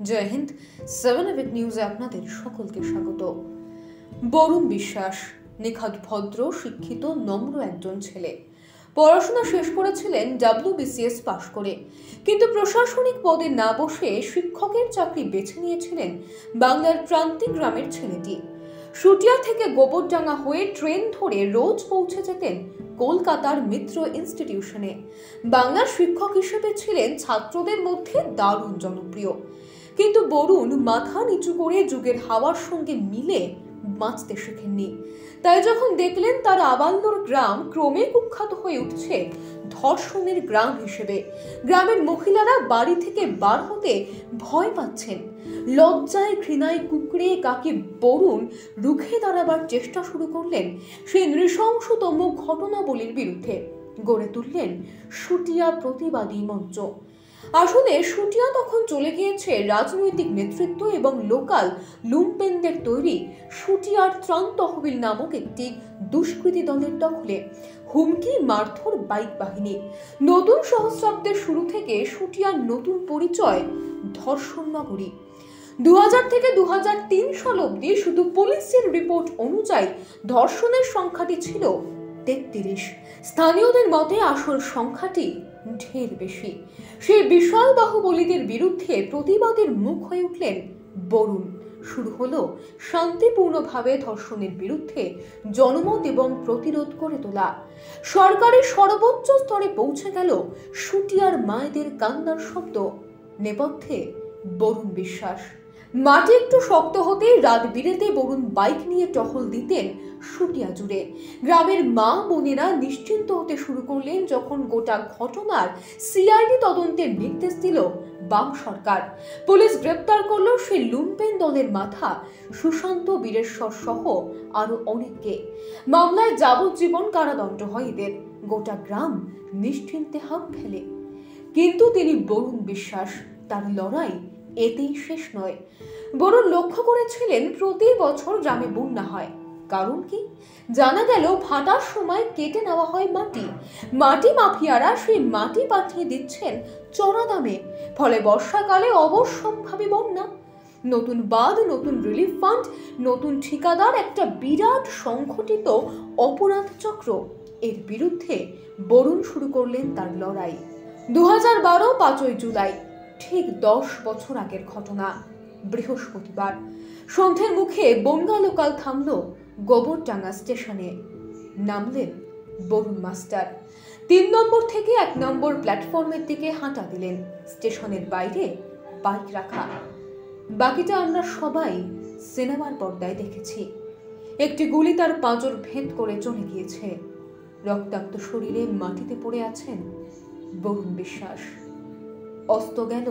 জয় হিন্দ। 7 এভিক নিউজে আপনাদের সকলকে স্বাগত। বরুণ বিশ্বাস নিখাদ ভদ্র, শিক্ষিত, নম্র একজন ছেলে। পড়াশোনা শেষ করেছিলেন WBCS পাশ করে, কিন্তু প্রশাসনিক পদে না বসে শিক্ষকের চাকরি বেছে নিয়েছিলেন বাংলার প্রান্তিক গ্রামের ছেলেটি। শুটিয়া থেকে গোবরডাঙ্গা হয়ে ট্রেন ধরে রোজ পৌঁছে যেতেন কলকাতার মিত্র ইনস্টিটিউশনে। বাংলার শিক্ষক হিসেবে ছিলেন ছাত্রদের মধ্যে দারুণ জনপ্রিয়। কিন্তু বরুণ মাথা নিচু করে যুগের হাওয়ার সঙ্গে মিলে বাঁচতে শেখেননি। তাই যখন দেখলেন তার আবাল্যর গ্রাম ক্রমে কুখ্যাত হয়ে উঠছে ধর্ষণের গ্রাম হিসেবে, গ্রামের মহিলারা বাড়ি থেকে বার হতে ভয় পাচ্ছেন, লজ্জায় ঘৃণায় কুঁকড়ে কাকে বরুণ রুখে দাঁড়াবার চেষ্টা শুরু করলেন সেই নৃশংসতম ঘটনাবলীর বিরুদ্ধে। গড়ে তুললেন শুটিয়া প্রতিবাদী মঞ্চ। আসলে শুটিয়া তখন চলে গিয়েছে রাজনৈতিক নেতৃত্ব এবং লোকাল লুম্পেনদের তৈরি শুটিয়ার ত্রাণ তহবিল নামক একটি দুষ্কৃতী দলের দখলে। হুমকি, মারধর, বাইক বাহিনী। নতুন সহস্রাব্দের শুরু থেকে শুটিয়ার নতুন পরিচয় ধর্ষণ নগরী। 2000 থেকে 2003 সাল অবধি শুধু পুলিশের রিপোর্ট অনুযায়ী ধর্ষণের সংখ্যাটি ছিল 33। স্থানীয়দের মতে আসল সংখ্যাটি ঢের বেশি। সেই বিশাল বাহুবলীদের বিরুদ্ধে প্রতিবাদের মুখ হয়ে উঠলেন বরুণ। শুরু হলো শান্তিপূর্ণভাবে ধর্ষণের বিরুদ্ধে জনমত এবং প্রতিরোধ করে তোলা। সরকারের সর্বোচ্চ স্তরে পৌঁছে গেল শুটিয়ার মায়েদের কান্নার শব্দ। নেপথ্যে বরুণ বিশ্বাস। মাটি একটু শক্ত হতেই রাত বিরেতে বরুণ বাইক নিয়ে টহল দিতেন শুটিয়া জুড়ে। গ্রামের মা বোনেরা নিশ্চিন্ত হতে শুরু করলেন যখন গোটা ঘটনার CID তদন্তের নির্দেশ দিল বাম সরকার। পুলিশ গ্রেপ্তার করলো সেই লুম্পেন দলের মাথা সুশান্ত বীরেশ্বর সহ আরো অনেককে। মামলায় যাবজ্জীবন কারাদণ্ড হয় এদের। গোটা গ্রাম নিশ্চিন্তে হাঁপ ফেলে। কিন্তু তিনি বরুণ বিশ্বাস, তার লড়াই এতেই শেষ নয়। বরুণ লক্ষ্য করেছিলেন প্রতি বছর গ্রামে বন্যা হয়। কারণ কি? জানা গেল ভাটার সময় কেটে নেওয়া হয় মাটি মাফিয়ারা সেই মাটি পাঠিয়ে দিচ্ছেন চড়া দামে। ফলে বর্ষাকালে অবশ্যম্ভাবী বন্যা। নতুন বাঁধ, নতুন রিলিফ ফান্ড, নতুন ঠিকাদার, একটা বিরাট সংগঠিত অপরাধ চক্র। এর বিরুদ্ধে বরুণ শুরু করলেন তার লড়াই। 2012 5ই জুলাই, ঠিক 10 বছর আগের ঘটনা। বৃহস্পতিবার সন্ধ্যের মুখে বনগা লোকাল থামল গোবরডাঙ্গা স্টেশনে। নামলেন বরুণ মাস্টার। 3 নম্বর থেকে 1 নম্বর প্ল্যাটফর্মের দিকে হাঁটা দিলেন। স্টেশনের বাইরে বাইক রাখা। বাকিটা আমরা সবাই সিনেমার পর্দায় দেখেছি। একটি গুলি তার পাঁজর ভেদ করে চলে গিয়েছে। রক্তাক্ত শরীরে মাটিতে পড়ে আছেন বরুণ বিশ্বাস। অস্ত গেল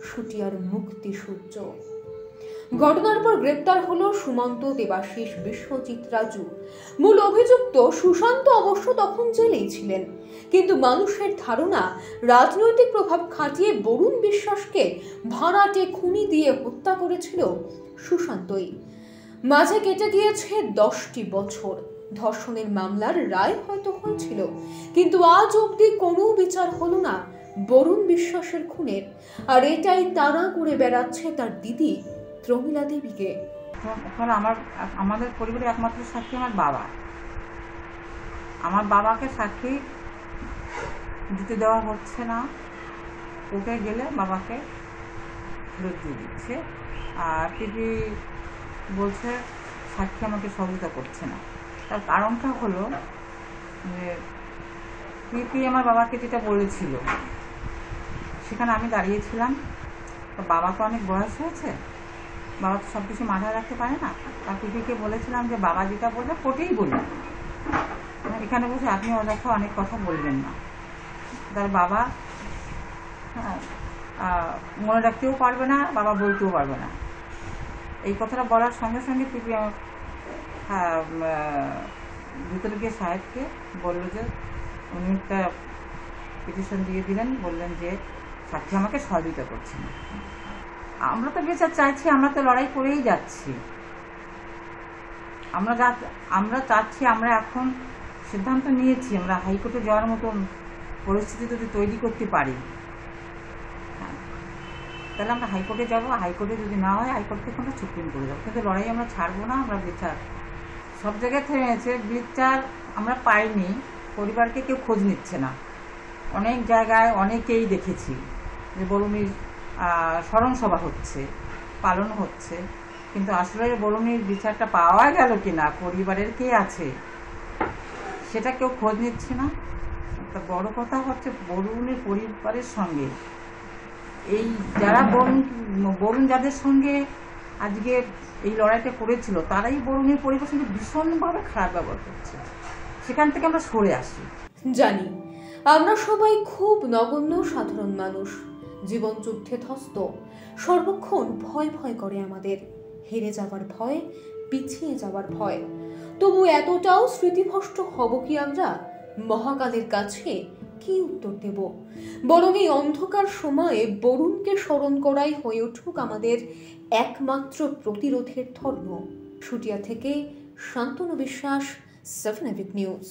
শুটিয়ার মুক্তি সূর্য। ঘটনার পর গ্রেপ্তার হলো সুমন্ত, দেবাশিস, বিশ্বজিৎ, রাজু। মূল অভিযুক্ত সুশান্ত অবশ্য তখন জেলেই ছিলেন। কিন্তু মানুষের ধারণা রাজনৈতিক প্রভাব খাটিয়ে বরুণ বিশ্বাসকে ভাড়াটে খুনি দিয়ে হত্যা করেছিল সুশান্তই। মাঝে কেটে গিয়েছে 10টি বছর। ধর্ষণের মামলার রায় হয়তো হয়েছিল, কিন্তু আজ অবধি কোনো বিচার হলো না বরুণ বিশ্বাসের খুনের। আর এটাই তারা করে বেড়াচ্ছে তার দিদি প্রমীলা দেবীকে। আমাদের পরিবারের একমাত্র সাক্ষী আমার বাবা। আমার বাবাকে সাক্ষী দিতে দেওয়া হচ্ছে না। কোর্টে গেলে বাবাকে ফেরত দিয়ে দিচ্ছে। আর পিপি বলছে সাক্ষী আমাকে সহযোগিতা করছে না। তার কারণটা হলো যে পিপি আমার বাবাকে যেটা বলেছিল সেখানে আমি দাঁড়িয়েছিলাম। তো বাবা তো অনেক বয়স হয়েছে, বাবা তো সব কিছু মাথায় রাখতে পারে না। আর পিপিকে বলেছিলাম যে বাবা যেটা বলবে কোর্টেই বলবে, এখানে বসে আপনি অযথা অনেক কথা বলবেন না। তার বাবা মনে রাখতেও পারবে না, বাবা বলতেও পারবে না। এই কথাটা বলার সঙ্গে সঙ্গে পিপি ভিতরে গিয়ে সাহেবকে বললো যে উনি একটা পিটিশন দিয়ে দিলেন, বললেন যে সাক্ষী আমাকে সহযোগিতা করছে না। আমরা তো বিচার চাইছি, আমরা তো লড়াই করেই যাচ্ছি। আমরা চাচ্ছি, আমরা এখন সিদ্ধান্ত নিয়েছি আমরা হাইকোর্টে যাওয়ার মতন পরিস্থিতি যদি তৈরি করতে পারি তাহলে আমরা হাইকোর্টে যাবো, হাইকোর্টে যদি না হয় হাইকোর্ট থেকে আমরা সুপ্রিম কোর্টে যাবো, কিন্তু লড়াই আমরা ছাড়বো না। আমরা বিচার সব জায়গায় থেমেছে, বিচার আমরা পাইনি, পরিবারকে কেউ খোঁজ নিচ্ছে না। অনেক জায়গায় অনেকেই দেখেছি যে বরুণীর স্মরণ সভা হচ্ছে, পালন হচ্ছে, কিন্তু আসলে বরুণীর বিচারটা পাওয়া গেল কিনা, পরিবারের কে আছে সেটা কেউ খোঁজ নিচ্ছে না। একটা বড় কথা হচ্ছে বরুণের পরিবারের সঙ্গে এই যারা বরুণ যাদের সঙ্গে আজকে এই লড়াইটা করেছিল তারাই বরুণের পরিবারের সঙ্গে ভীষণভাবে খারাপ ব্যবহার করছে। সেখান থেকে আমরা সরে আসি। জানি আমরা সবাই খুব নগণ্য সাধারণ মানুষ, জীবন যুদ্ধে ধ্বস্ত, সর্বক্ষণ ভয় ভয় করে আমাদের, হেরে যাবার ভয়, পিছিয়ে যাবার ভয়। তবু এতটাও স্মৃতিভ্রষ্ট হব কি আমরা? মহাকালের কাছে কি উত্তর দেব? বরং এই অন্ধকার সময়ে বরুণকে স্মরণ করাই হয়ে উঠুক আমাদের একমাত্র প্রতিরোধের ধর্ম। শুটিয়া থেকে শান্তনু বিশ্বাস, 7 নিউজ।